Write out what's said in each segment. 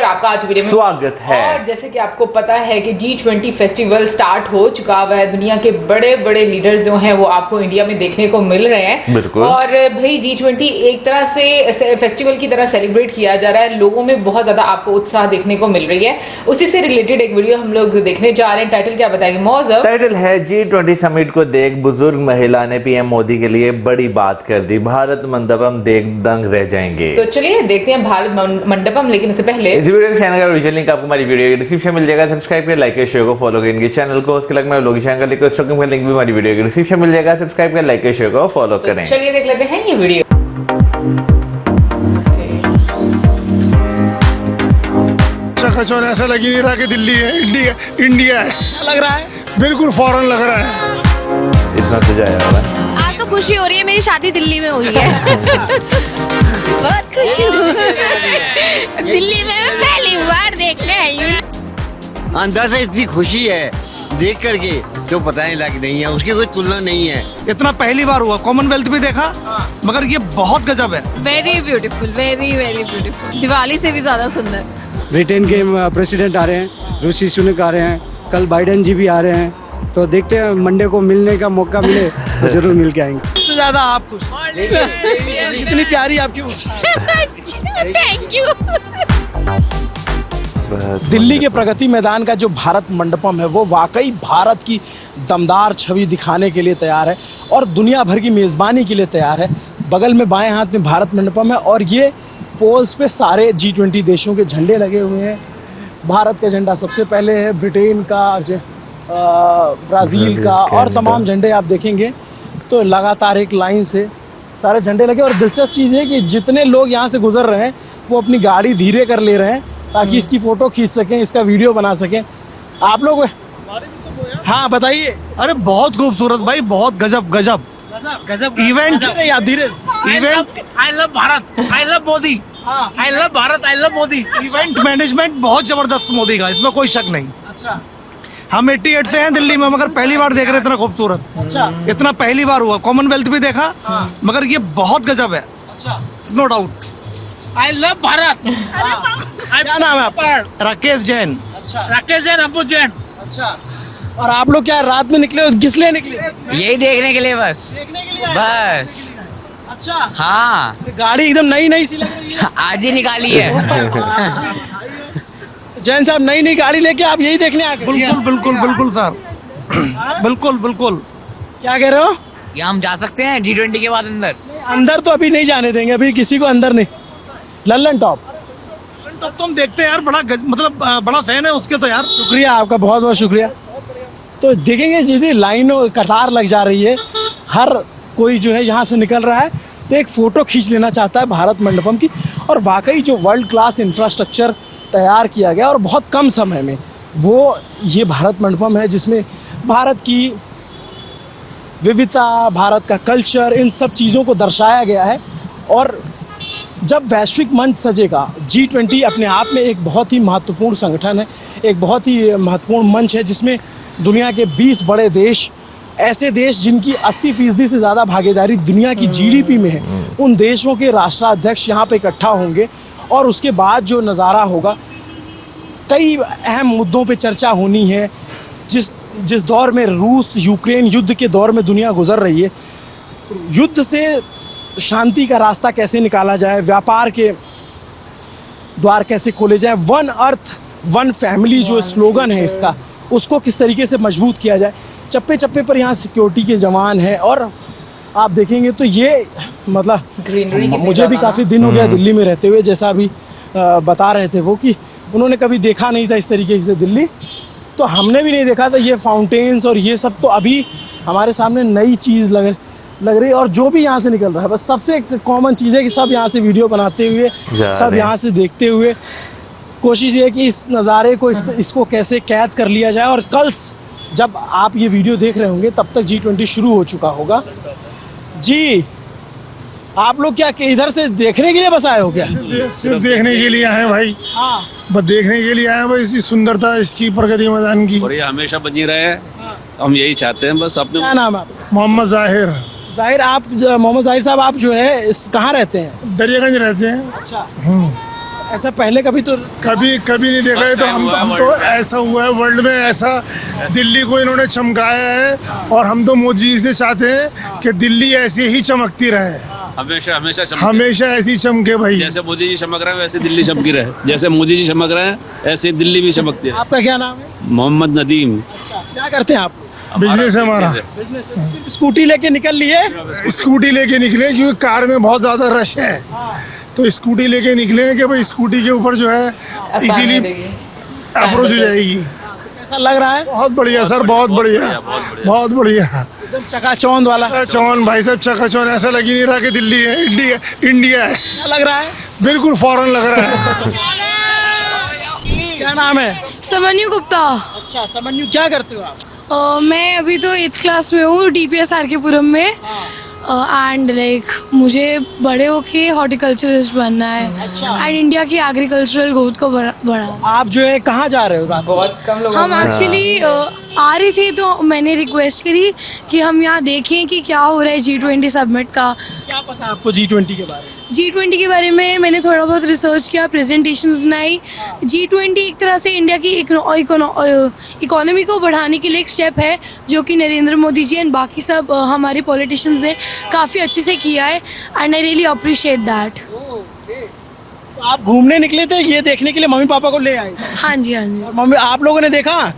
आपका आज वीडियो में स्वागत है। और जैसे कि आपको पता है कि G20 फेस्टिवल स्टार्ट हो चुका हुआ है। दुनिया के बड़े बड़े लीडर्स जो हैं वो आपको इंडिया में देखने को मिल रहे हैं। बिल्कुल। और भाई G20 एक तरह से फेस्टिवल की तरह सेलिब्रेट किया जा रहा है। लोगों में बहुत ज्यादा आपको उत्साह देखने को मिल रही है। उसी से रिलेटेड एक वीडियो हम लोग देखने जा रहे हैं। टाइटल क्या बताएंगे मौजब? टाइटल है G20 समिट को देख बुजुर्ग महिला ने पीएम मोदी के लिए बड़ी बात कर दी। भारत मंडपम देख दंग रह जाएंगे। तो चलिए देखते हैं भारत मंडपम। लेकिन उससे पहले इस वीडियो के चैनल का ओरिजिनल लिंक आपको हमारी वीडियो के डिस्क्रिप्शन मिल जाएगा। सब्सक्राइब करें, लाइक करें, शेयर को फॉलो करें इनके चैनल को। उसके अलग में लोग चैनल का लिंक भी हमारी वीडियो के डिस्क्रिप्शन मिल जाएगा। सब्सक्राइब करें, लाइक करें, शेयर को फॉलो करें। चलिए देख लेते हैं ये वीडियो। चकाचौंध ऐसा लग ही नहीं रहा कि दिल्ली है, इंडिया है। लग रहा है बिल्कुल फॉरेन लग रहा है। इतना तो जाएगा। आज तो खुशी हो रही है, मेरी शादी दिल्ली में हुई है। बहुत खुशी हो दिल्ली में मैं पहली बार देखने आई हूँ। अंदर से इतनी खुशी है देख करके जो बताने लायक नहीं है, उसकी कोई तुलना नहीं है। इतना पहली बार हुआ। कॉमनवेल्थ भी देखा, मगर ये बहुत गजब है। Very beautiful, very very beautiful. Diwali से भी ज्यादा सुंदर। ब्रिटेन के प्रेसिडेंट आ रहे हैं, ऋषि सुनक आ रहे हैं, कल बाइडेन जी भी आ रहे हैं। तो देखते हैं मंडे को मिलने का मौका मिले तो जरूर मिल के आएंगे। सबसे ज्यादा आप खुश, इतनी प्यारी आपकी। Thank you. दिल्ली के प्रगति मैदान का जो भारत मंडपम है वो वाकई भारत की दमदार छवि दिखाने के लिए तैयार है और दुनिया भर की मेज़बानी के लिए तैयार है। बगल में बाएं हाथ में भारत मंडपम है और ये पोल्स पे सारे G20 देशों के झंडे लगे हुए हैं। भारत का झंडा सबसे पहले है, ब्रिटेन का, ब्राज़ील का और तमाम झंडे आप देखेंगे तो लगातार एक लाइन से सारे झंडे लगे। और दिलचस्प चीज़ है कि जितने लोग यहाँ से गुजर रहे हैं वो अपनी गाड़ी धीरे कर ले रहे हैं ताकि इसकी फ़ोटो खींच सकें, इसका वीडियो बना सकें। आप लोग हाँ बताइए। अरे बहुत खूबसूरत भाई, बहुत गजब गजब गजब इवेंट या धीरे event. I love Bharat, I love Modi. I love Bharat, I love Modi. Event management बहुत जबरदस्त मोदी का, इसमें कोई शक नहीं। अच्छा, हम 88 से हैं दिल्ली में, मगर पहली बार देख रहे हैं इतना खूबसूरत। अच्छा, इतना पहली बार हुआ। कॉमनवेल्थ भी देखा, मगर ये बहुत गजब है। अच्छा। No doubt. I love Bharat. क्या नाम है आपका? राकेश जैन। अच्छा, राकेश जैन, अबू जैन। अच्छा, और आप लोग क्या रात में निकले हो? किस लिए निकले? यही देखने के लिए बस। देखने के लिए बस। अच्छा, हाँ, गाड़ी एकदम नई नई सी लग रही है। आज ही निकाली है। जैन साहब नई नई गाड़ी लेके आप यही देखने आ गए? बिल्कुल बिल्कुल बिल्कुल सर। बिल्कुल बिल्कुल। क्या कह रहे हो? क्या हम जा सकते हैं G20 के बाद अंदर? अंदर तो अभी नहीं जाने देंगे, अभी किसी को अंदर नहीं। लल्लन टॉप तो हम देखते हैं यार, मतलब बड़ा फैन है उसके तो यार। शुक्रिया आपका, बहुत बहुत शुक्रिया। तो देखेंगे यदि लाइनों कतार लग जा रही है, हर कोई जो है यहाँ से निकल रहा है तो एक फ़ोटो खींच लेना चाहता है भारत मंडपम की। और वाकई जो वर्ल्ड क्लास इंफ्रास्ट्रक्चर तैयार किया गया और बहुत कम समय में, वो ये भारत मंडपम है जिसमें भारत की विविधता, भारत का कल्चर, इन सब चीज़ों को दर्शाया गया है। और जब वैश्विक मंच सजेगा, G20 अपने आप में एक बहुत ही महत्वपूर्ण संगठन है, एक बहुत ही महत्वपूर्ण मंच है जिसमें दुनिया के 20 बड़े देश, ऐसे देश जिनकी 80% से ज़्यादा भागीदारी दुनिया की GDP में है, उन देशों के राष्ट्राध्यक्ष यहाँ पे इकट्ठा होंगे। और उसके बाद जो नज़ारा होगा, कई अहम मुद्दों पे चर्चा होनी है। जिस दौर में रूस यूक्रेन युद्ध के दौर में दुनिया गुजर रही है, युद्ध से शांति का रास्ता कैसे निकाला जाए, व्यापार के द्वार कैसे खोले जाए, वन अर्थ वन फैमिली जो स्लोगन है इसका, उसको किस तरीके से मजबूत किया जाए। चप्पे चप्पे पर यहाँ सिक्योरिटी के जवान हैं। और आप देखेंगे तो ये मतलब मुझे भी काफ़ी दिन हो गया दिल्ली में रहते हुए, जैसा अभी बता रहे थे वो कि उन्होंने कभी देखा नहीं था इस तरीके से दिल्ली, तो हमने भी नहीं देखा था। ये फाउंटेन्स और ये सब तो अभी हमारे सामने नई चीज़ लग रही है। और जो भी यहाँ से निकल रहा है, बस सबसे कॉमन चीज़ है कि सब यहाँ से वीडियो बनाते हुए, सब यहाँ से देखते हुए, कोशिश ये है कि इस नज़ारे को इसको कैसे कैद कर लिया जाए। और कल जब आप ये वीडियो देख रहे होंगे तब तक G20 शुरू हो चुका होगा। जी, आप लोग क्या इधर से देखने के लिए बस आए हो क्या? सिर्फ देखने के लिए आए भाई। हाँ, बस देखने के लिए आए भाई, इसकी सुंदरता, इसकी प्रगति मैदान की। और ये हमेशा बनी रहे, हम यही चाहते हैं बस। अपने क्या नाम है आपका? मोहम्मद जाहिर। जाहिर, आप मोहम्मद जाहिर साहब, आप जो है कहाँ रहते हैं? दरियागंज रहते हैं। अच्छा, ऐसा पहले कभी तो कभी कभी नहीं देखा है। तो हम तो ऐसा हुआ है वर्ल्ड में, ऐसा दिल्ली को इन्होंने चमकाया है और हम तो मोदी जी से चाहते हैं कि दिल्ली ऐसे ही चमकती रहे, हमेशा हमेशा हमेशा ऐसी चमके भाई। जैसे मोदी जी चमक रहे हैं वैसे दिल्ली चमकी रहे, जैसे मोदी जी चमक रहे हैं ऐसे दिल्ली भी चमकती रहे। आपका क्या नाम है? मोहम्मद नदीम। अच्छा, क्या करते हैं आप? बिजनेस है हमारा। सिर्फ स्कूटी लेके निकल लिए? स्कूटी लेके निकले क्योंकि कार में बहुत ज्यादा रश है, तो स्कूटी लेके निकले कि भाई स्कूटी के ऊपर जो है इजीली अप्रोच हो जाएगी। कैसा लग रहा है? बहुत बढ़िया सर, बहुत बढ़िया, बहुत बढ़िया। एकदम चकाचौंध वाला। चौन भाई साहब, चकाचौंध, ऐसा लग ही नहीं रहा कि दिल्ली है, इंडिया है। क्या लग रहा है? बिल्कुल फॉरेन लग रहा है। क्या नाम है? समन्यु गुप्ता। अच्छा समन्यु, क्या करते हो आप? मैं अभी तो 8th क्लास में हूँ, DPS RK पुरम में। एंड लाइक मुझे बड़े होके हॉर्टिकल्चरिस्ट बनना है एंड इंडिया की एग्रीकल्चरल ग्रोथ को बढ़ाना। आप जो है कहाँ जा रहे हो रात को? बहुत कम लोग हम एक्चुअली आ रही थी तो मैंने रिक्वेस्ट करी कि हम यहाँ देखें कि क्या हो रहा है G20 समिट का। क्या पता आपको G20 के बारे में? G20 के बारे में मैंने थोड़ा बहुत रिसर्च किया, प्रेजेंटेशन सुनाई। G20 एक तरह से इंडिया की इकोनॉमी को बढ़ाने के लिए एक स्टेप है जो कि नरेंद्र मोदी जी एंड बाकी सब हमारे पॉलिटिशियंस ने काफ़ी अच्छे से किया है and I really appreciate that. तो आप घूमने निकले थे ये देखने के लिए, मम्मी पापा को ले आए? हाँ जी, हाँ जी। और मम्मी आप लोगों ने देखा?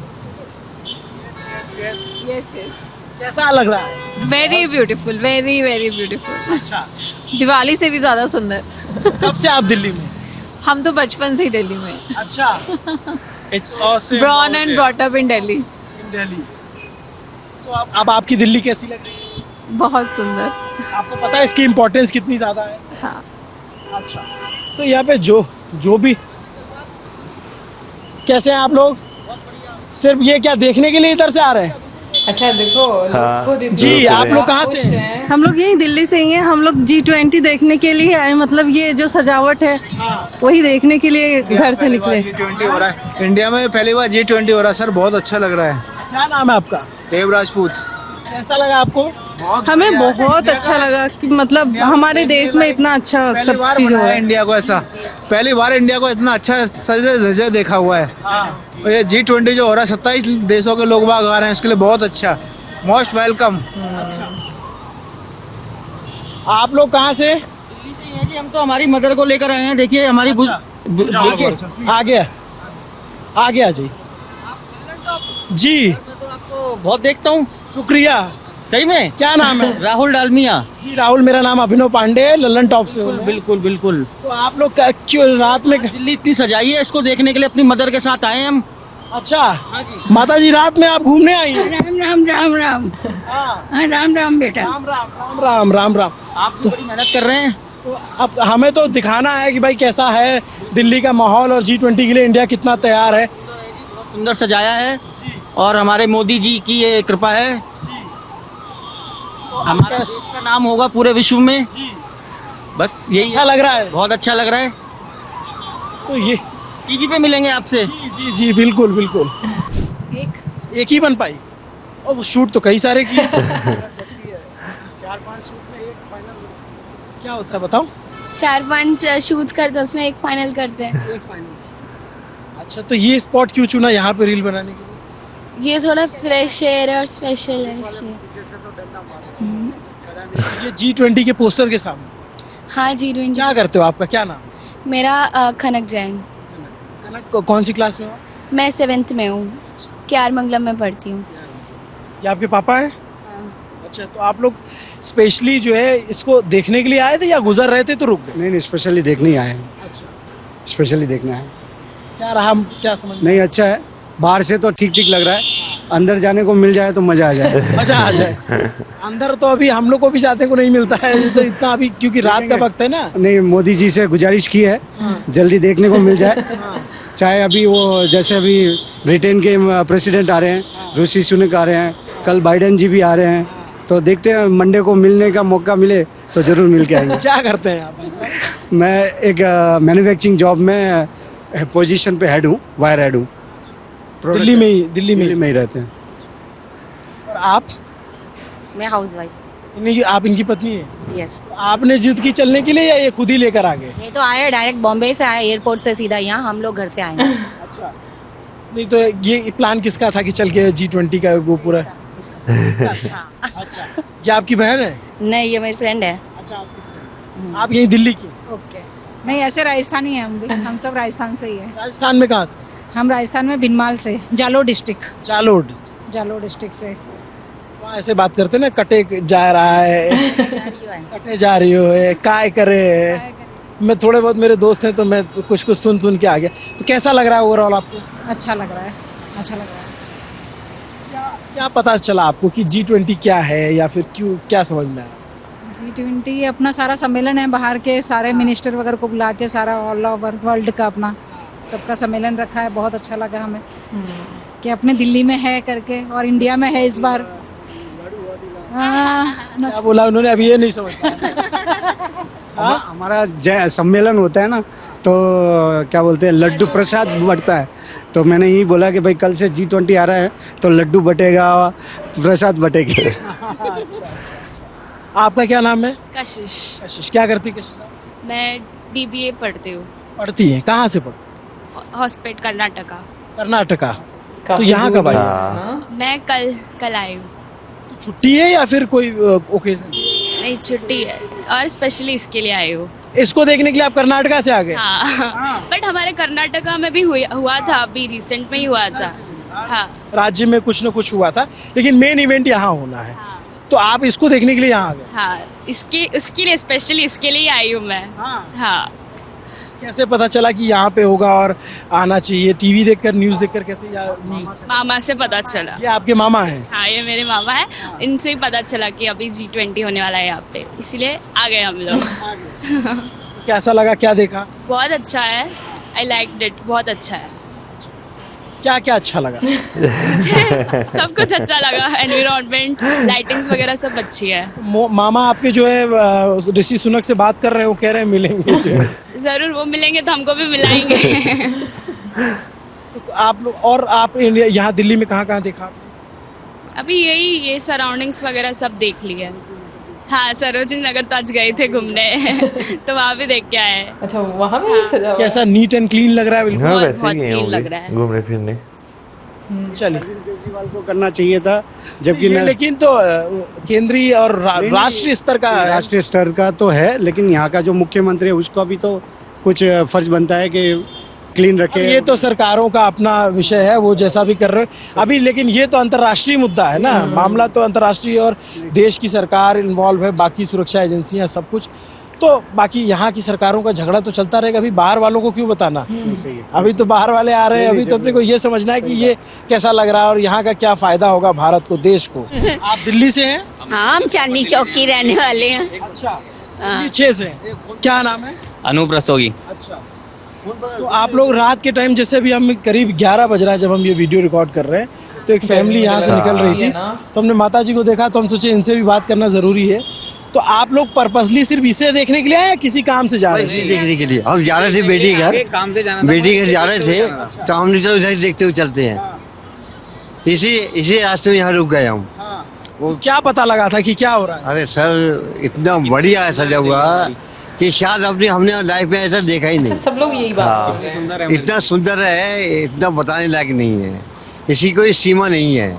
कैसा लग रहा है? Very beautiful, very very beautiful. अच्छा, दिवाली से भी ज्यादा सुंदर। कब से आप दिल्ली में? हम तो बचपन से ही दिल्ली में। अच्छा, born and brought up in Delhi. Delhi. So, अब आपकी दिल्ली कैसी लग रही है? बहुत सुंदर। आपको पता है इसकी इम्पोर्टेंस कितनी ज्यादा है? हाँ। अच्छा, तो यहाँ पे जो भी कैसे हैं आप लोग? सिर्फ ये क्या देखने के लिए इधर से आ रहे हैं? अच्छा देखो जी, आप लोग कहाँ से हैं? हम लोग यही दिल्ली से ही हैं। हम लोग G20 देखने के लिए आए, मतलब ये जो सजावट है वही देखने के लिए घर से निकले। G20 हो रहा है इंडिया में, पहली बार G20 हो रहा है सर, बहुत अच्छा लग रहा है। क्या नाम है आपका? देव राजपूत। कैसा लगा आपको? हमें बहुत अच्छा लगा कि मतलब हमारे देश में इतना अच्छा सब चीज हो रहा है। इंडिया को ऐसा पहली बार इंडिया को इतना अच्छा सजे धजे देखा हुआ है। और ये G20 जो हो रहा है 27 देशों के लोग बाग आ रहे हैं, उसके लिए बहुत अच्छा, मोस्ट वेलकम। आप लोग कहाँ से? जी, हम तो हमारी मदर को लेकर आए हैं। देखिए हमारी देखिए आ गया जी। आपको बहुत देखता हूँ। शुक्रिया। सही में? क्या नाम है? राहुल डालमिया जी। राहुल, मेरा नाम अभिनव पांडे, लल्लन टॉप से हूँ। बिल्कुल बिल्कुल। तो आप लोग क्यों रात में? दिल्ली इतनी सजाई है, इसको देखने के लिए अपनी मदर के साथ आए हम। अच्छा, माता जी रात में आप घूमने आई हैं? राम राम राम राम। हाँ, राम राम बेटा। राम राम राम राम राम राम। आप तो बड़ी मेहनत कर रहे हैं। तो अब हमें तो दिखाना है कि भाई कैसा है दिल्ली का माहौल और G20 के लिए इंडिया कितना तैयार है। बहुत सुंदर सजाया है और हमारे मोदी जी की ये कृपा है। हमारे देश का नाम होगा पूरे विश्व में। बस यही अच्छा लग रहा है? बहुत अच्छा लग रहा है। तो ये टीवी पे मिलेंगे आपसे। जी जी बिल्कुल बिल्कुल। एक ही बन पाई और वो शूट तो कई सारे किए। 4-5 शूट में एक फाइनल क्या होता है बताओ? 4-5 शूट करते हैं, उसमें एक फाइनल करते हैं। एक फाइनल। अच्छा, तो ये स्पॉट क्यों चुना यहाँ पे रील बनाने के लिए? ये थोड़ा फ्रेश एयर और स्पेशल है इसलिए। ये G20 के पोस्टर के सामने? हाँ, G20। क्या करते हो? आपका क्या नाम? मेरा खनक जैन। कनक, कौन सी क्लास में हो? मैं 7th में हूँ, KR मंगलम में पढ़ती हूँ। ये आपके पापा है? अच्छा, तो आप लोग स्पेशली जो है इसको देखने के लिए आए थे या गुजर रहे थे तो रुक गए? नहीं, स्पेशली देखने आए हैं। अच्छा, स्पेशली देखना है। क्या रहा, क्या समझ? नहीं, अच्छा है। बाहर से तो ठीक ठीक लग रहा है, अंदर जाने को मिल जाए तो मजा आ जाए। मजा आ जाए। अंदर तो अभी हम लोग को भी जाने को नहीं मिलता है, तो इतना अभी क्योंकि रात का वक्त है ना। नहीं, मोदी जी से गुजारिश की है जल्दी देखने को मिल जाए। चाहे अभी वो जैसे अभी ब्रिटेन के प्रेसिडेंट आ रहे हैं, ऋषि सुनक आ रहे हैं, कल बाइडेन जी भी आ रहे हैं, तो देखते हैं मंडे को मिलने का मौका मिले तो जरूर मिल के आएंगे। क्या करते हैं आप? मैं एक मैन्युफैक्चरिंग जॉब में पोजीशन पे हेड हूँ, वायर हेड हूँ। दिल्ली में ही रहते हैं। और आप? मैं हाउसवाइफ। आप इनकी पत्नी है? यस। आपने जिद की चलने के लिए या ये खुद ही लेकर आ गए? ये तो आए डायरेक्ट बॉम्बे से आए, एयरपोर्ट से सीधा यहाँ, हम लोग घर से आए। अच्छा, नहीं तो ये प्लान किसका था कि चल के G20 का वो पूरा? अच्छा, ये आपकी बहन है? नहीं, ये मेरी फ्रेंड है। अच्छा, आपकी फ्रेंड। आप यही दिल्ली की? ओके। नहीं, ऐसे राजस्थानी है हम भी, हम सब राजस्थान से ही है। राजस्थान में कहाँ से? हम राजस्थान में भिनमाल से, Jalore district. Jalore district. Jalore district से। वहाँ ऐसे बात करते ना, कटे जा रहा है, कटे जा रही हो है, काय करे है। मैं थोड़े बहुत मेरे दोस्त हैं तो मैं तो कुछ कुछ सुन के आ गया। तो कैसा लग रहा है ओवरऑल आपको? अच्छा लग रहा है, अच्छा लग रहा है। क्या पता चला आपको कि G20 क्या है या फिर क्यों, क्या समझ में आया? G20 अपना सारा सम्मेलन है, बाहर के सारे मिनिस्टर वगैरह को बुला के सारा ऑल ओवर वर्ल्ड का अपना सबका सम्मेलन रखा है। बहुत अच्छा लगा हमें कि अपने दिल्ली में है करके, और इंडिया में है इस बार। क्या बोला उन्होंने, अभी ये नहीं समझ पाया। हमारा सम्मेलन होता है ना, तो क्या बोलते हैं, लड्डू प्रसाद बंटता है। तो मैंने यही बोला कि भाई कल से G20 आ रहा है तो लड्डू बटेगा, प्रसाद बटेगी। आपका क्या नाम है? कशिश। कशिश, क्या करती कशिश? मैं BBA पढ़ती हूँ। पढ़ती है? कहाँ से पढ़ती? हॉस्पिटल कर्नाटका। कर्नाटका। तो यहाँ कब आई? मैं कल आई हूँ। छुट्टी है या फिर कोई ओकेजन? नहीं, छुट्टी है, और स्पेशली इसके लिए आई हूँ। इसको देखने के लिए आप कर्नाटका से आ गए? हाँ, बट हमारे कर्नाटका में भी हुआ था, अभी रिसेंट में ही हुआ था। हाँ, राज्य में कुछ न कुछ हुआ था, लेकिन मेन इवेंट यहाँ होना है। तो आप इसको देखने के लिए यहाँ आ गए? हाँ, उसके लिए स्पेशली इसके लिए आई हूँ मैं। हाँ। कैसे पता चला कि यहाँ पे होगा और आना चाहिए? टीवी देखकर, न्यूज़ देखकर, कैसे? या मामा से पता चला। ये आपके मामा हैं? हाँ, ये मेरे मामा है। इनसे ही पता चला कि अभी G20 होने वाला है यहाँ पे, इसलिए आ गए हम लोग। कैसा लगा, क्या देखा? बहुत अच्छा है, आई लाइक इट, बहुत अच्छा है। क्या क्या अच्छा लगा? मुझे सब कुछ अच्छा लगा, एनवायरनमेंट, लाइटिंग्स वगैरह सब अच्छी है। मामा आपके जो है ऋषि सुनक से बात कर रहे हो, कह रहे हैं मिलेंगे जो है। जरूर, वो मिलेंगे तो हमको भी मिलाएंगे। तो आप लोग, और आप यहाँ दिल्ली में कहाँ कहाँ देखा? अभी ये सराउंडिंग्स वगैरह सब देख लिए। हाँ, सरोजिनी नगर तो आज गए थे घूमने। तो वहाँ भी देख के आए। अच्छा, वहाँ भी सजा हुआ है? कैसा नीट एंड क्लीन लग रहा है? बिल्कुल बहुत क्लीन लग रहा है। घूमने फिरने चलिए, केजरीवाल को करना चाहिए था, जबकि लेकिन तो केंद्रीय और राष्ट्रीय स्तर का, राष्ट्रीय स्तर का तो है, लेकिन यहाँ का जो मुख्यमंत्री है उसका भी तो कुछ फर्ज बनता है कि क्लीन रखे। ये तो सरकारों का अपना विषय है, वो जैसा भी कर रहे हैं अभी, लेकिन ये तो अंतर्राष्ट्रीय मुद्दा है ना, मामला तो अंतर्राष्ट्रीय, और देश की सरकार इन्वॉल्व है, बाकी सुरक्षा एजेंसियां, सब कुछ। तो बाकी यहाँ की सरकारों का झगड़ा तो चलता रहेगा। अभी बाहर वालों को क्यों बताना? अभी तो बाहर वाले आ रहे हैं, अभी तो अपने को ये समझना है कि ये कैसा लग रहा है और यहाँ का क्या फायदा होगा भारत को, देश को। आप दिल्ली से हैं? हाँ, हम चांदनी चौक की रहने वाले हैं। अच्छा, 6 से। क्या नाम है? अनूप रस्तोगी। अच्छा, तो आप लोग रात के टाइम, जैसे अभी हम करीब 11 बज रहा है जब हम ये वीडियो रिकॉर्ड कर रहे हैं, तो एक फैमिली यहाँ से निकल रही थी, तो हमने माता जी को देखा, तो हम सोचे इनसे भी बात करना जरूरी है। तो आप लोग पर्पसली सिर्फ इसे देखने के लिए आए या किसी काम से जा रहे थे? देखने के लिए हम जा रहे थे, बेटी घर जा रहे थे, तो हमने चलो इधर देखते हुए चलते हैं। इसी रास्ते में यहाँ रुक गए हम। वो क्या पता लगा था कि क्या हो रहा है? अरे सर, इतना बढ़िया है सजा हुआ कि शायद हमने लाइफ में ऐसा देखा ही नहीं। सब लोग यही बात करते हैं। इतना सुंदर है, इतना बताने लायक नहीं है, इसकी कोई सीमा नहीं है,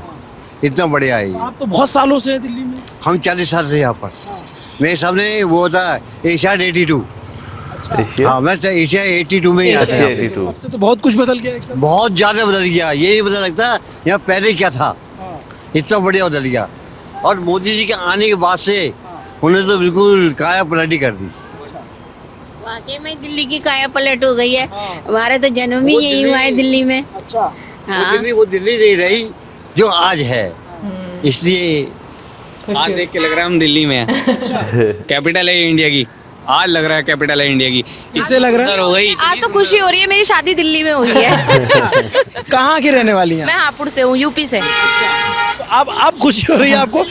इतना बढ़िया है। आप तो बहुत सालों से हैं दिल्ली में? हम 40 साल से यहाँ पर। मेरे सामने वो था एशिया 82। हाँ, मैं एशिया 82 में ही आता हूँ। तो बहुत कुछ बदल गया एकदम। बहुत ज्यादा बदल गया, ये नहीं पता लगता यहाँ पहले क्या था, इतना बढ़िया बदल गया। और मोदी जी के आने के बाद से उन्होंने तो बिल्कुल काया पलटी कर दी। वाकई में दिल्ली की काया पलट हो गई है। हमारे तो जन्म ही यही हुआ है दिल्ली में। अच्छा, हाँ, वो दिल्ली नहीं रही जो आज है, इसलिए आज देख के लग रहा है हम दिल्ली में हैं। कैपिटल है इंडिया की, आज लग रहा है कैपिटल है इंडिया की। इससे लग रहा है हो गई। आज तो खुशी हो रही है, मेरी शादी दिल्ली में हुई है। कहाँ की रहने वाली हैं? मैं हापुड़ से हूँ, यूपी से। तो अब खुशी हो रही है आपको?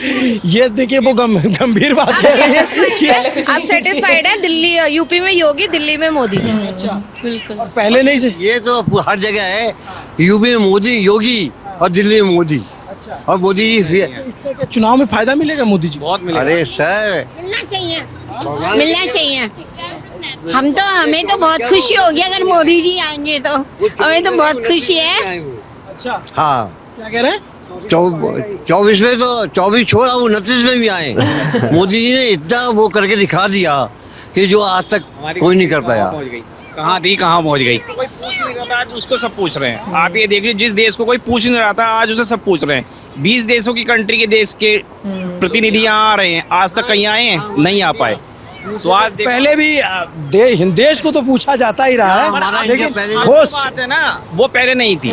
ये देखिए, वो गंभीर बात कह रही है कि आप सेटिस्फाइड है? दिल्ली, यूपी में योगी, दिल्ली में मोदी जी। अच्छा, बिल्कुल। और पहले नहीं से? ये तो हर जगह है, यूपी में मोदी योगी और दिल्ली में मोदी। और मोदी जी इसका क्या चुनाव में फायदा मिलेगा मोदी जी? बहुत मिलेगा। अरे सर मिलना चाहिए हमें तो बहुत खुशी होगी अगर मोदी जी आएंगे तो हमें तो बहुत खुशी है। अच्छा, हाँ क्या कह रहे हैं? 24 में तो 24 छोड़ा 29 में भी आए। मोदी जी ने इतना वो करके दिखा दिया कि जो आज तक कोई नहीं कर पाया। कहाँ थी कहाँ पहुँच गई। कोई पूछ नहीं रहा था, आज उसको सब पूछ रहे हैं। आप ये देखिए, जिस देश को कोई पूछ नहीं रहा था आज उसे सब पूछ रहे हैं। 20 देशों की कंट्री के देश के प्रतिनिधि यहाँ आ रहे हैं, आज तक कहीं आए हैं? नहीं आ पाए। तो आज पहले भी देश को तो पूछा जाता ही रहा है, लेकिन होस्ट बात है ना, वो पहले नहीं थी।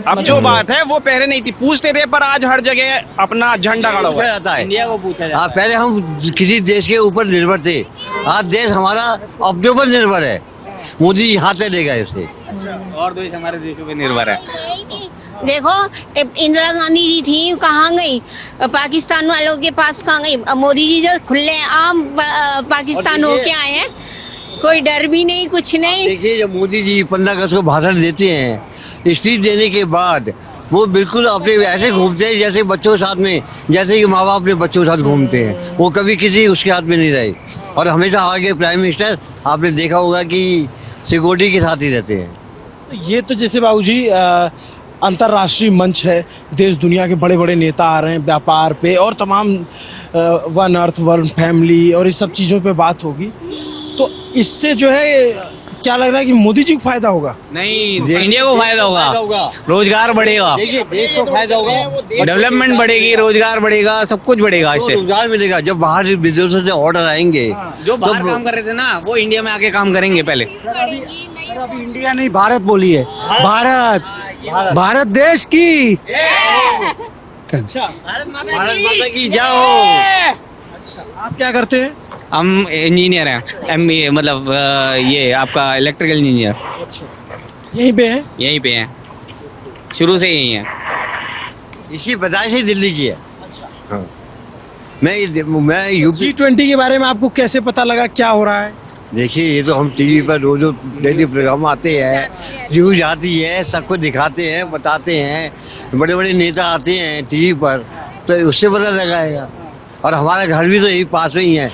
अब जो बात है वो पहले नहीं थी, पूछते थे, पर आज हर जगह अपना झंडा खड़ा हुआ जाता है। इंडिया को पूछा जाता हाँ, है। पहले हम किसी देश के ऊपर निर्भर थे, आज देश हमारा अपने ऊपर निर्भर है। मोदी जी हाथ ले गए उसे। और देश हमारे देशों पे निर्भर है। देखो इंदिरा गांधी जी थी, कहाँ गई? पाकिस्तान वालों के पास कहाँ गई? अब मोदी जी जो खुले आम पाकिस्तान होके आए हैं, कोई डर भी नहीं, कुछ नहीं। देखिए, जब मोदी जी 15 अगस्त को भाषण देते हैं, स्पीच देने के बाद वो बिल्कुल अपने ऐसे घूमते हैं जैसे बच्चों के साथ में, जैसे कि माँ बाप अपने बच्चों के साथ घूमते हैं। वो कभी किसी उसके हाथ में नहीं रहे और हमेशा आगे प्राइम मिनिस्टर आपने देखा होगा कि सिक्योरिटी के साथ ही रहते हैं। ये तो जैसे बाबूजी अंतर्राष्ट्रीय मंच है, देश दुनिया के बड़े बड़े नेता आ रहे हैं व्यापार पे और तमाम वन अर्थ वन फैमिली और इस सब चीज़ों पे बात होगी, तो इससे जो है क्या लग रहा है कि मोदी जी को फायदा होगा? नहीं, इंडिया को फायदा होगा, रोजगार बढ़ेगा, देखिए देश को फायदा होगा, डेवलपमेंट बढ़ेगी, रोजगार बढ़ेगा, सब कुछ बढ़ेगा इससे। रोजगार मिलेगा। जब बाहर विदेशों से ऑर्डर आएंगे, जो बाहर काम कर रहे थे ना, वो इंडिया में आके काम करेंगे पहले। सर अभी इंडिया नहीं भारत बोली है। भारत देश की अच्छा, भारत माता की जाओ। आप क्या करते हैं? हम इंजीनियर हैं, MBA मतलब ये आपका इलेक्ट्रिकल इंजीनियर। यहीं पे है? यहीं पे हैं, शुरू से यही हैं। इसी पैदाइश ही दिल्ली की है। हाँ। मैं यूपी G20 के बारे में आपको कैसे पता लगा, क्या हो रहा है? देखिए, ये तो हम टीवी पर रोज डेली प्रोग्राम आते हैं, न्यूज आती है, सबको दिखाते हैं, बताते हैं, बड़े बड़े नेता आते हैं टीवी पर, तो उससे पता लगाएगा। और हमारा घर भी तो यही पास में ही है,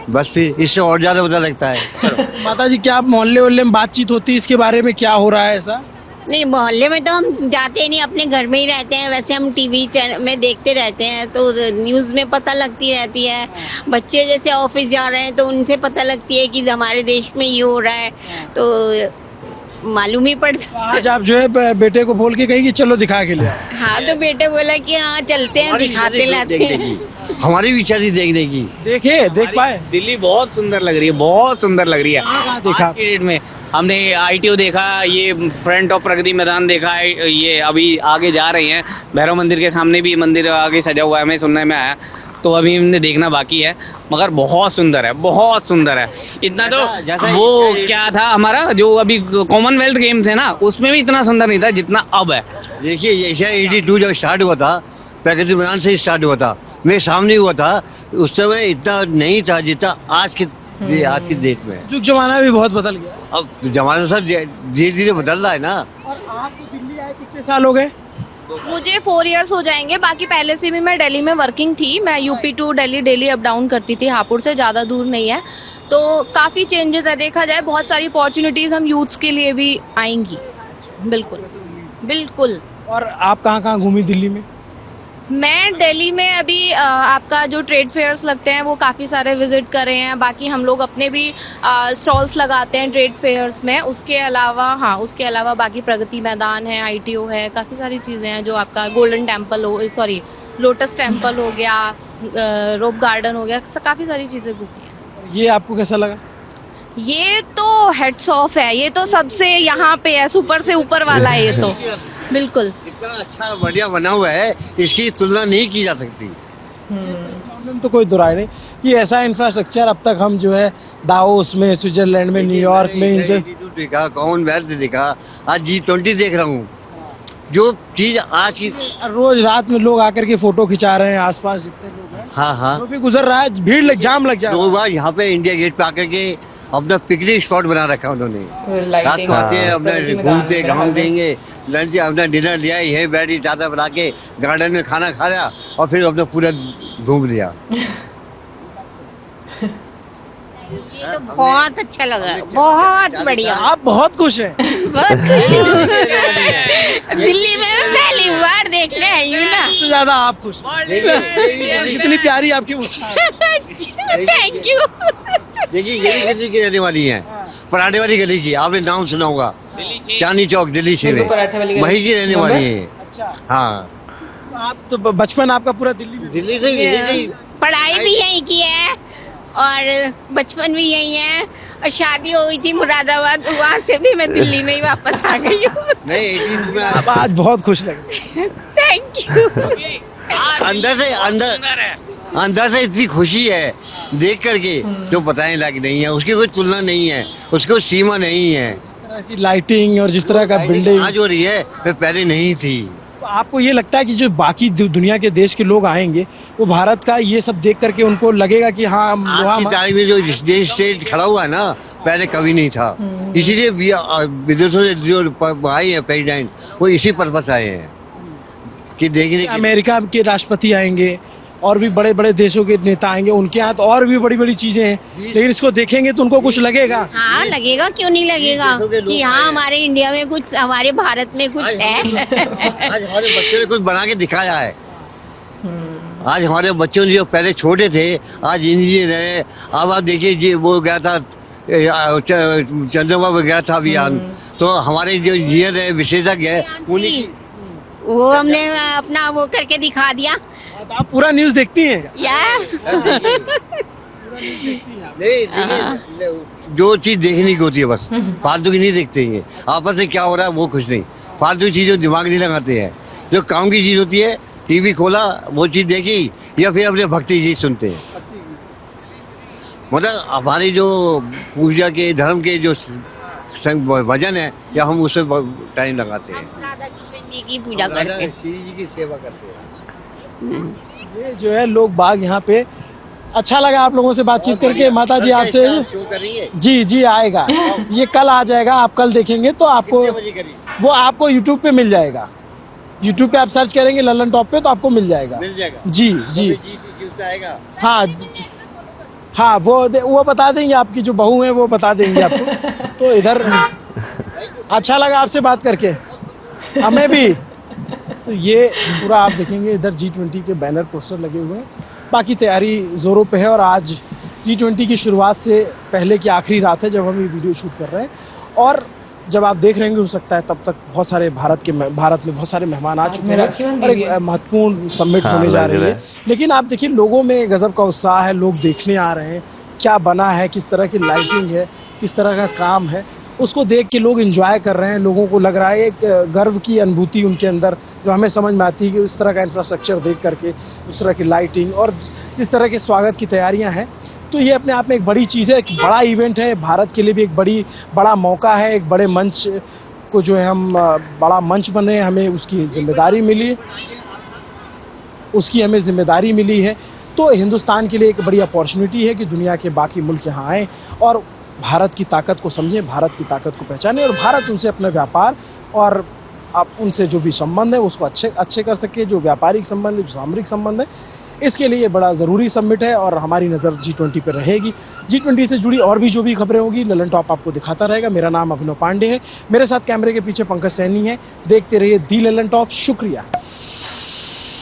बस फिर इससे और ज्यादा पता लगता है। माता जी, क्या आप मोहल्ले वोहल्ले में बातचीत होती है इसके बारे में, क्या हो रहा है ऐसा? नहीं, मोहल्ले में तो हम जाते नहीं, अपने घर में ही रहते हैं। वैसे हम टीवी चैनल में देखते रहते हैं, तो न्यूज़ में पता लगती रहती है। बच्चे जैसे ऑफिस जा रहे हैं तो उनसे पता लगती है कि हमारे देश में ये हो रहा है, तो मालूम ही पड़ता। आज आप जो है बेटे को बोल के कहीं कि चलो दिखा के ले आओ। हाँ, तो बेटे बोला कि हाँ चलते हैं, दिखाते लाते हैं। हमारी भी इच्छा थी देखने की। देख पाए? दिल्ली बहुत सुंदर लग रही है, बहुत सुंदर लग रही है। देखा आज के डेट में हमने ITO देखा, ये फ्रंट ऑफ प्रगति मैदान देखा है, ये अभी आगे जा रहे हैं, भैरव मंदिर के सामने भी मंदिर आगे सजा हुआ है, हमें सुनने में आया, तो अभी हमने देखना बाकी है, मगर बहुत सुंदर है, बहुत सुंदर है। इतना तो वो क्या था हमारा जो अभी कॉमनवेल्थ गेम्स है ना, उसमें भी इतना सुंदर नहीं था जितना अब है। देखिए, एशिया 82 जब स्टार्ट हुआ था, प्रगति मैदान से स्टार्ट हुआ था, मेरे सामने हुआ था, उस समय इतना नहीं था जितना आज की डेट में। जुग जमाना भी बहुत बदल गया। अब जमाना सब धीरे धीरे बदल रहा है ना। और आपको दिल्ली आए कितने साल हो गए? मुझे 4 इयर्स हो जाएंगे। बाकी पहले से भी मैं दिल्ली में वर्किंग थी। मैं UP to Delhi daily up down करती थी, हापुड़ से ज़्यादा दूर नहीं है, तो काफ़ी चेंजेस है। देखा जाए बहुत सारी अपॉर्चुनिटीज़ हम यूथ्स के लिए भी आएंगी। बिल्कुल बिल्कुल। और आप कहाँ कहाँ घूमी दिल्ली में? मैं दिल्ली में अभी आपका जो ट्रेड फेयर्स लगते हैं वो काफ़ी सारे विजिट करे हैं। बाकी हम लोग अपने भी स्टॉल्स लगाते हैं ट्रेड फेयर्स में। उसके अलावा बाकी प्रगति मैदान है, ITO है, काफ़ी सारी चीज़ें हैं जो आपका गोल्डन टेम्पल लोटस टेम्पल हो गया, रोप गार्डन हो गया, काफ़ी सारी चीज़ें घूमी हैं। ये आपको कैसा लगा? ये तो हेड्स ऑफ है, ये तो सबसे यहाँ पे है, सुपर से ऊपर वाला है ये तो। बिल्कुल, इतना अच्छा बढ़िया बना हुआ है, इसकी तुलना नहीं की जा सकती। तो कोई दुराय नहीं कि ऐसा इंफ्रास्ट्रक्चर अब तक हम जो है दावोस में, स्विट्जरलैंड में, न्यूयॉर्क में देखा, कॉमनवेल्थ देखा, आज G20 देख रहा हूँ। जो चीज आज की रोज रात में लोग आकर के फोटो खिंचा रहे हैं, आसपास जितने लोग हैं, हाँ, जो भी गुजर रहा है, भीड़ जाम लग जाए। लोग यहाँ पे इंडिया गेट पे आकर के अपना पिकनिक स्पॉट बना रखा उन्होंने। रात को आते हैं अपना घूमते घामतेंगे, लंच अपना डिनर लिया, यही बैठी चादर बना के गार्डन में खाना खाया और फिर अपना पूरा घूम लिया। ये तो बहुत अच्छा लगा, बहुत बढ़िया। आप बहुत खुश हैं। बहुत खुश हूँ। दिल्ली में मैं पहली बार देखने आई हूँ ना। सबसे ज्यादा आप खुश हैं। कितनी प्यारी आपकी मुस्कान। Thank you. देखिए यही गली की रहने वाली है, पराठे वाली गली की, आपने नाम सुना होगा, चांदनी चौक दिल्ली से में वही की रहने वाली है। अच्छा हाँ, आप तो बचपन आपका पूरा दिल्ली से पढ़ाई भी यहीं की है और बचपन भी यही है और शादी हुई थी मुरादाबाद, वहाँ से भी मैं दिल्ली में ही वापस आ गई हूँ। नहीं आप आज बहुत खुश लग रहे हैं। Thank you. अंदर से इतनी खुशी है देख करके जो बताने लायक नहीं है, उसकी कोई तुलना नहीं है, उसकी कोई सीमा नहीं है। जिस तरह की लाइटिंग और जिस तरह का बिल्डिंग आज हो रही है वो पहले नहीं थी। आपको ये लगता है कि जो बाकी दुनिया के देश के लोग आएंगे वो भारत का ये सब देख करके उनको लगेगा कि हाँ आज की तारीख में जो देश स्टेट खड़ा हुआ है ना, पहले कभी नहीं था। इसीलिए विदेशों से जो आए हैं प्रेसिडेंट, वो इसी पर्पस आए हैं कि देखने अमेरिका के राष्ट्रपति आएंगे और भी बड़े बड़े देशों के नेता आएंगे, उनके यहाँ तो और भी बड़ी बड़ी चीजें हैं, लेकिन इसको देखेंगे तो उनको कुछ लगेगा। हाँ लगेगा, क्यों नहीं लगेगा कि हाँ हमारे इंडिया में कुछ, हमारे भारत में कुछ है। आज हमारे बच्चों ने कुछ बना के दिखाया है। आज हमारे बच्चों जो पहले छोटे थे आज इंजीनियर है। अब आप देखिए जी, वो गया था चंद्रमा में गया था अभियान, तो हमारे जो इंजीनियर है विशेषज्ञ है उन्हीं वो हमने अपना वो करके दिखा दिया। आप पूरा न्यूज़ देखती हैं? नहीं, जो चीज देखने की होती है बस, फालतू की नहीं देखते हैं। आपस में क्या हो रहा है वो कुछ नहीं, फालतू चीजों दिमाग नहीं लगाते हैं। जो काम की चीज होती है, टीवी खोला वो चीज देखी या फिर अपने भक्ति चीज सुनते हैं। मतलब हमारी जो पूजा के धर्म के जो वजन है या हम उससे टाइम लगाते हैं, राधा कृष्ण जी की पूजा करते हैं, श्री जी की सेवा करते हैं। ये जो है लोग बाग यहाँ पे। अच्छा लगा आप लोगों से बातचीत करके। माता जी आपसे जी आएगा, ये कल आ जाएगा, आप कल देखेंगे तो आपको वो आपको यूट्यूब पे मिल जाएगा। यूट्यूब पे आप सर्च करेंगे ललन टॉप पे तो आपको मिल जाएगा। जी हाँ वो बता देंगे, आपकी जो बहू है वो बता देंगे आपको। तो इधर अच्छा लगा आपसे बात करके, हमें भी। तो ये पूरा आप देखेंगे इधर G20 के बैनर पोस्टर लगे हुए हैं। बाकी तैयारी जोरों पे है और आज G20 की शुरुआत से पहले की आखिरी रात है जब हम ये वीडियो शूट कर रहे हैं। और जब आप देख रहे हैं हो सकता है तब तक बहुत सारे भारत में बहुत सारे मेहमान आ चुके हैं और एक महत्वपूर्ण समिट होने जा रही है। लेकिन आप देखिए लोगों में गजब का उत्साह है, लोग देखने आ रहे हैं क्या बना है, किस तरह की लाइटिंग है, किस तरह का काम है, उसको देख के लोग एंजॉय कर रहे हैं। लोगों को लग रहा है एक गर्व की अनुभूति उनके अंदर जो हमें समझ में आती है कि उस तरह का इंफ्रास्ट्रक्चर देख करके, उस तरह की लाइटिंग और जिस तरह के स्वागत की तैयारियां हैं, तो ये अपने आप में एक बड़ी चीज़ है, एक बड़ा इवेंट है। भारत के लिए भी एक बड़ा मौका है, एक बड़े मंच को जो है हम बड़ा मंच बन रहे हैं, हमें उसकी जिम्मेदारी मिली है। तो हिंदुस्तान के लिए एक बड़ी अपॉर्चुनिटी है कि दुनिया के बाकी मुल्क यहाँ आएँ और भारत की ताकत को समझें, भारत की ताकत को पहचानें और भारत उनसे अपना व्यापार और आप उनसे जो भी संबंध है उसको अच्छे कर सके, जो व्यापारिक संबंध है, जो सामरिक संबंध है, इसके लिए बड़ा ज़रूरी समिट है और हमारी नज़र G20 पर रहेगी। G20 से जुड़ी और भी जो भी खबरें होगी ललन टॉप आपको दिखाता रहेगा। मेरा नाम अभिनव पांडे है, मेरे साथ कैमरे के पीछे पंकज सैनी है। देखते रहिए दी ललन टॉप। शुक्रिया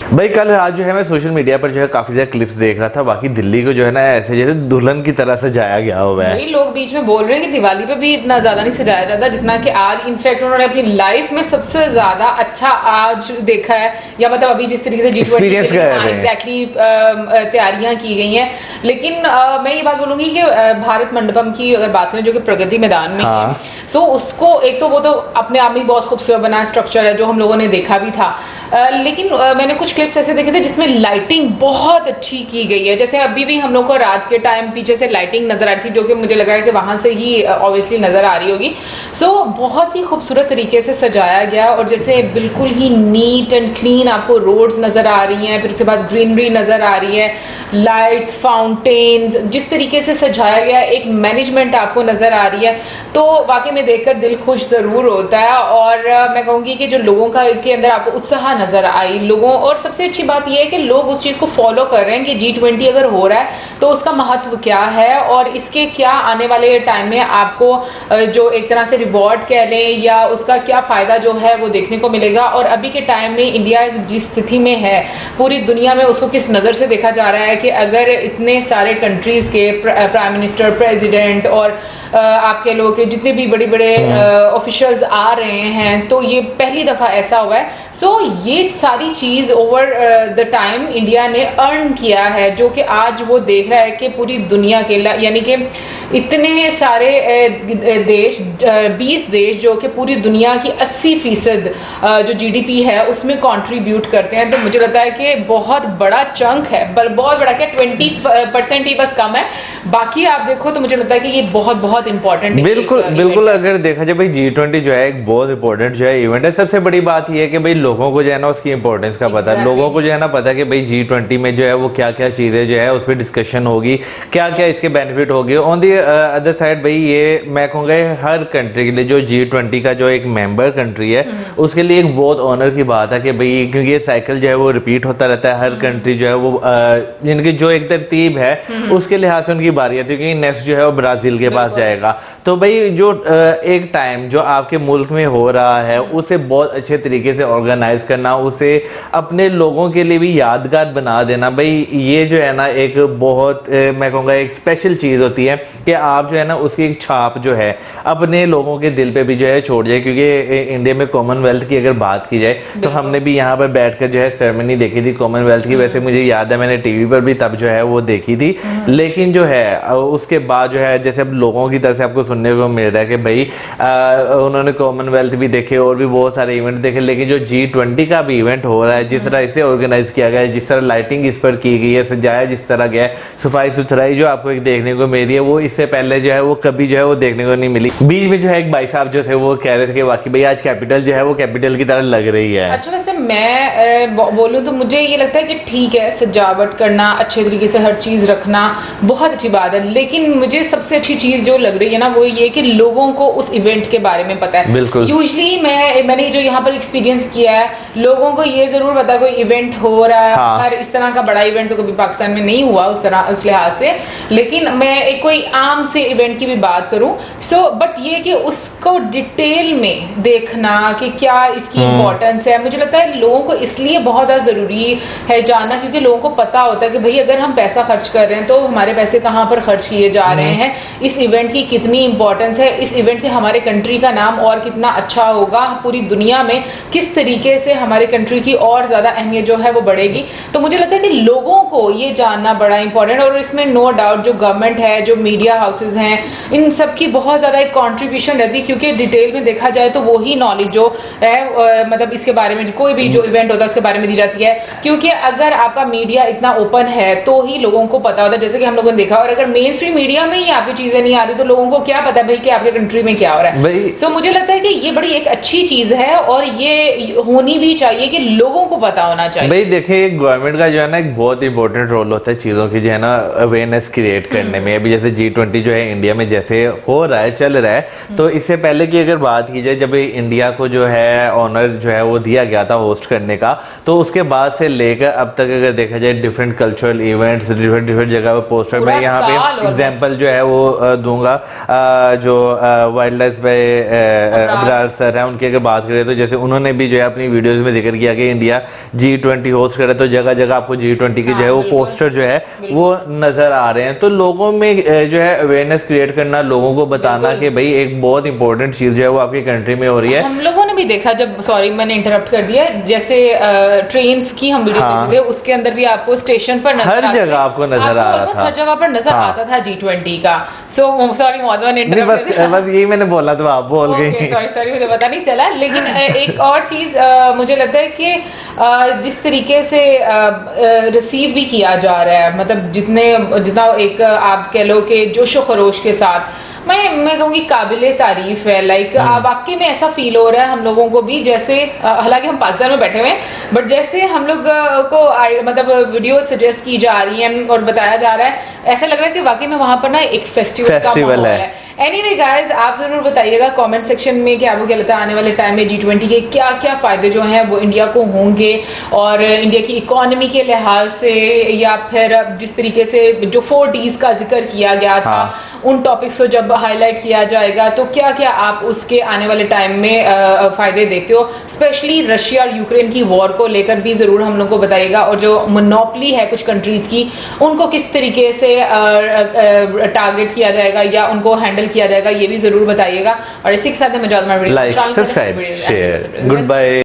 भाई। कल रात जो है मैं सोशल मीडिया पर जो है काफी ज्यादा क्लिप्स देख रहा था, बाकी दिल्ली को जो है ना ऐसे जैसे दुल्हन की तरह सजाया गया हुआ है। लोग बीच में बोल रहे हैं कि दिवाली पे भी इतना ज्यादा नहीं सजाया जाता जितना कि आज। इनफैक्ट उन्होंने अपनी लाइफ में सबसे ज्यादा अच्छा आज देखा है, या मतलब अभी जिस तरीके से G20 एग्जैक्टली तैयारियां की गई हैं। लेकिन मैं ये बात बोलूंगी कि भारत मंडपम की अगर बात करें जो कि प्रगति मैदान में है, सो उसको एक तो वो तो अपने आप में बहुत खूबसूरत बना स्ट्रक्चर है जो हम लोगों ने देखा भी था, लेकिन मैंने कुछ क्लिप्स ऐसे देखे थे जिसमें लाइटिंग बहुत अच्छी की गई है। जैसे अभी भी हम लोग को रात के टाइम पीछे से लाइटिंग नजर आ रही थी, जो कि मुझे लग रहा है कि वहां से ही ऑब्वियसली नजर आ रही होगी। सो बहुत ही खूबसूरत तरीके से सजाया गया, और जैसे बिल्कुल ही नीट एंड क्लीन आपको रोड्स नजर आ रही हैं, फिर उसके बाद ग्रीनरी नजर आ रही है, लाइट्स, फाउंटेन्स, जिस तरीके से सजाया गया, एक मैनेजमेंट आपको नजर आ रही है, तो वाकई में देखकर दिल खुश जरूर होता है। और मैं कहूंगी कि जो लोगों का के अंदर आपको उत्साह नजर आई लोगों, और सबसे अच्छी बात यह है कि लोग उस चीज को फॉलो कर रहे हैं कि G20 अगर हो रहा है तो उसका महत्व क्या है, और इसके क्या आने वाले टाइम में आपको जो एक तरह से रिवॉर्ड कह लें या उसका क्या फायदा जो है वो देखने को मिलेगा। और अभी के टाइम में इंडिया जिस स्थिति में है पूरी दुनिया में, उसको किस नजर से देखा जा रहा है कि अगर इतने सारे कंट्रीज के प्राइम मिनिस्टर, प्रेसिडेंट और आप कह लो कि जितने भी बड़े बड़े ऑफिशियल्स आ रहे हैं, तो ये पहली दफा ऐसा हुआ है। सो ये सारी चीज ओवर द टाइम इंडिया ने अर्न किया है, जो कि आज वो देख रहा है कि पूरी दुनिया के यानी कि इतने सारे देश, 20 देश जो कि पूरी दुनिया की 80% जो GDP है उसमें कंट्रीब्यूट करते हैं। तो मुझे लगता है कि बहुत बड़ा चंक है, बहुत बड़ा, क्या 20% ही बस कम है, बाकी आप देखो तो मुझे लगता है कि ये बहुत बहुत इंपॉर्टेंट। बिल्कुल बिल्कुल, अगर देखा जाए भाई G20 जो है एक बहुत इंपॉर्टेंट जो है इवेंट है। सबसे बड़ी बात ये है कि भाई लोगों को जो है ना उसकी इंपॉर्टेंस का पता है, लोगों को जो है ना पता है कि भाई G20 में जो है वो क्या क्या चीजें जो है उस पर डिस्कशन होगी, क्या क्या इसके बेनिफिट होगी। ऑन दी अदर साइड भाई ये मैं कहूँगा हर कंट्री के लिए जो G20 का जो एक मेंबर कंट्री है उसके लिए एक बहुत ऑनर की बात है कि भाई, क्योंकि ये साइकिल जो है वो रिपीट होता रहता है, हर कंट्री जो है वो जिनकी जो एक तरतीब है उसके लिहाज से उनकी बारी आती है, क्योंकि नेक्स्ट जो है वो ब्राजील के पास जाएगा। तो भाई जो एक टाइम जो आपके मुल्क में हो रहा है उसे बहुत अच्छे तरीके से ऑर्गेनाइज करना, उसे अपने लोगों के लिए भी यादगार बना देना, भाई ये जो है ना एक बहुत मैं कहूँगा एक स्पेशल चीज होती है कि आप जो है ना उसकी एक छाप जो है अपने लोगों के दिल पे भी जो है छोड़ जाए। क्योंकि इंडिया में कॉमनवेल्थ की अगर बात की जाए तो हमने भी यहाँ पर बैठकर जो है सेरेमनी देखी थी कॉमनवेल्थ की। वैसे मुझे याद है मैंने टीवी पर भी तब जो है वो देखी थी, लेकिन जो है उसके बाद जो है जैसे अब लोगों की तरफ से आपको सुनने को मिल रहा है कि भाई उन्होंने कॉमनवेल्थ भी देखे और भी बहुत सारे इवेंट देखे, लेकिन जो G20 का भी इवेंट हो रहा है, जिस तरह इसे ऑर्गेनाइज किया गया है, जिस तरह लाइटिंग इस पर की गई है, सजाया जिस तरह गया है, सफाई सुथराई जो आपको एक देखने को मिल रही है वो इससे पहले जो है वो कभी जो है वो देखने को नहीं मिली। बीच में जो है एक भाई साहब जो थे वो कह रहे थे कि वाकई भाई आज कैपिटल जो है वो कैपिटल की तरह लग रही है। अच्छा, वैसे मैं बोलूं तो मुझे ये लगता है कि ठीक है, सजावट करना, अच्छे तरीके से हर चीज रखना बहुत अच्छी बात है, लेकिन मुझे सबसे अच्छी चीज जो लग रही है ना वो ये कि लोगों को उस इवेंट के बारे में पता है। बिल्कुल, यूजली मैंने जो यहाँ पर एक्सपीरियंस किया है, लोगों को ये जरूर पता है कोई इवेंट हो रहा है। हाँ। और इस तरह का बड़ा इवेंट तो कभी पाकिस्तान में नहीं हुआ उस तरह, उस लिहाज से, लेकिन मैं एक कोई आम से इवेंट की भी बात करूं, बट ये कि उसको डिटेल में देखना कि क्या इसकी इंपॉर्टेंस है, मुझे लगता है लोगों को इसलिए बहुत ज्यादा जरूरी है जानना, क्योंकि लोगों को पता होता है कि भाई अगर हम पैसा खर्च कर रहे हैं तो हमारे पैसे कहाँ पर खर्च किए जा रहे हैं, इस इवेंट की कितनी इंपॉर्टेंस है, इस इवेंट से हमारे कंट्री का नाम और कितना अच्छा होगा, पूरी दुनिया में किस तरीके से हमारे कंट्री की और ज्यादा अहमियत जो है वो बढ़ेगी। तो मुझे लगता है कि लोगों को ये जानना बड़ा इंपॉर्टेंट, और इसमें नो डाउट जो गवर्नमेंट है, जो मीडिया हाउसेज हैं, इन सब की बहुत ज्यादा एक कॉन्ट्रीब्यूशन रहती है, क्योंकि डिटेल में देखा जाए तो वही नॉलेज जो है मतलब इसके बारे में कोई भी जो इवेंट होता है उसके बारे में दी जाती है, क्योंकि अगर आपका मीडिया इतना ओपन है तो ही लोगों को पता होता है, जैसे कि हम लोगों ने देखा। और अगर मेन स्ट्रीम मीडिया में ही आपकी चीजें नहीं आ रही तो लोगों को क्या पता भाई कि आपके कंट्री में क्या हो रहा है। सो मुझे लगता है कि ये बड़ी एक अच्छी चीज है और ये होनी भी चाहिए कि लोगों को पता होना चाहिए। भाई देखिए, गवर्नमेंट का जो है ना एक बहुत इंपॉर्टेंट रोल होता है चीजों की जो है ना अवेयरनेस क्रिएट करने में। अभी जैसे G20 जो है इंडिया में जैसे हो रहा है, चल रहा है, तो इससे पहले की अगर बात की जाए, जब इंडिया को जो है ऑनर जो है वो दिया गया था होस्ट करने का, तो उसके बाद से लेकर अब तक अगर देखा जाए डिफरेंट कल्चरल इवेंट्स डिफरेंट जगह पर पोस्टर, मैं यहाँ पे एग्जांपल जो है वो दूंगा, जो wildlife by Abrar sir है, उनकी अगर बात करें तो जैसे उन्होंने भी जो है अपनी वीडियोस में जिक्र किया कि इंडिया G20 होस्ट करे तो जगह जगह आपको G20 की जो है वो पोस्टर जो है वो नजर आ रहे हैं। तो लोगों में जो है अवेयरनेस क्रिएट करना, लोगों को बताना कि भाई एक बहुत इंपॉर्टेंट चीज जो है वो आपकी कंट्री में हो रही है। हम लोगों ने भी देखा जब, सॉरी मैंने इंटरप्ट कर दिया, जैसे ट्रेन्स की हम वीडियो हाँ। देखते थे, उसके अंदर भी आपको स्टेशन पर नजर हर जगह आपको नजर आ रहा था, हर जगह पर नजर हाँ। आता था G20 का। सो सॉरी मौजूद नहीं, इंटरप्ट बस यही मैंने बोला तो आप बोल गई। सॉरी मुझे पता नहीं चला। लेकिन एक और चीज मुझे लगता है कि जिस तरीके से रिसीव भी किया जा रहा है, मतलब जितना एक आप कह लो कि जोशो खरोश के साथ, मैं कहूँगी काबिले तारीफ है। लाइक वाकई में ऐसा फील हो रहा है हम लोगों को भी, जैसे हालांकि हम पाकिस्तान में बैठे हुए हैं, बट जैसे हम लोग को मतलब वीडियो सजेस्ट की जा रही है और बताया जा रहा है, ऐसा लग रहा है कि वाकई में वहां पर ना एक फेस्टिवल का माहौल है। एनीवे गाइज, आप जरूर बताइएगा कमेंट सेक्शन में कि आपको क्या लगता है आने वाले टाइम में G20 के क्या क्या फायदे जो हैं वो इंडिया को होंगे, और इंडिया की इकोनॉमी के लिहाज से, या फिर जिस तरीके से जो 4Ds का जिक्र किया गया था, उन टॉपिक्स को जब हाईलाइट किया जाएगा तो क्या क्या आप उसके आने वाले टाइम में फायदे देखते हो। स्पेशली रशिया और यूक्रेन की वॉर को लेकर भी जरूर हम लोग को बताइएगा, और जो मोनोपोली है कुछ कंट्रीज की, उनको किस तरीके से टारगेट किया जाएगा या उनको हैंडल किया जाएगा, ये भी जरूर बताइएगा। और इसी के साथ मैं like, subscribe, share, good bye.